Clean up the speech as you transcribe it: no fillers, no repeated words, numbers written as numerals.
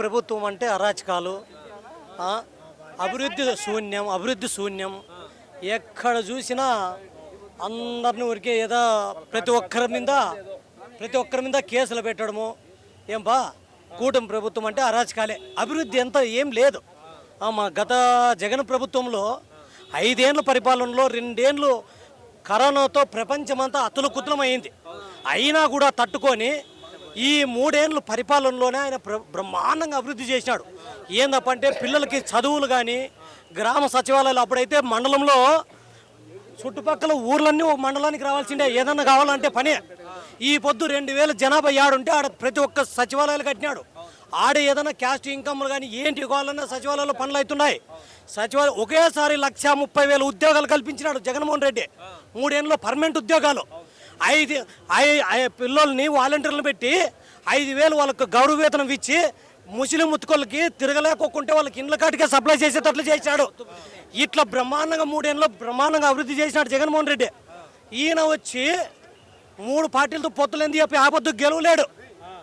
ప్రభుత్వం అంటే అరాచకాలు, అభివృద్ధి శూన్యం. ఎక్కడ చూసినా అందరిని ఊరికే ఏదో ప్రతి ఒక్కరి మీద కేసులు పెట్టడము. ఏం బా కూటమి ప్రభుత్వం అంటే అరాచకాలే, అభివృద్ధి ఎంత ఏం లేదు. మా గత జగన్ ప్రభుత్వంలో 5 ఏళ్ళ పరిపాలనలో 2 ఏళ్ళు కరోనాతో ప్రపంచమంతా అతులకుతులమైంది. అయినా కూడా తట్టుకొని ఈ 3 ఏళ్ళ పరిపాలనలోనే ఆయన బ్రహ్మాండంగా అభివృద్ధి చేసినాడు. ఏందప్పంటే పిల్లలకి చదువులు కానీ, గ్రామ సచివాలయాలు అప్పుడైతే మండలంలో చుట్టుపక్కల ఊర్లన్నీ ఒక మండలానికి రావాల్సిందే, ఏదన్నా కావాలంటే పనే. ఈ పొద్దు 2000 జనాభా ఆడుంటే ఆడ ప్రతి ఒక్క సచివాలయాలు కట్టినాడు. ఆడ ఏదైనా క్యాస్ట్ ఇన్కమ్లు కానీ ఏంటి కావాలన్నా సచివాలయంలో పనులు అవుతున్నాయి. సచివాలయం ఒకేసారి 1,30,000 ఉద్యోగాలు కల్పించినాడు జగన్మోహన్ రెడ్డి. 3 ఏళ్ళలో పర్మనెంట్ ఉద్యోగాలు. 5 పిల్లల్ని వాలంటీర్లను పెట్టి 5,000 వాళ్ళకు గౌరవ వేతనం ఇచ్చి ముస్లిం ముత్తుకోళ్ళకి తిరగలేకోకుంటే వాళ్ళకి ఇండ్ల కాటికే సప్లై చేసేటట్లు చేశాడు. ఇట్లా బ్రహ్మాండంగా 3 ఏళ్ళలో బ్రహ్మాండంగా అభివృద్ధి చేసినాడు జగన్మోహన్ రెడ్డి. ఈయన వచ్చి 3 పార్టీలతో పొత్తులేంది చెప్పి ఆపద్దు గెలవలేడు.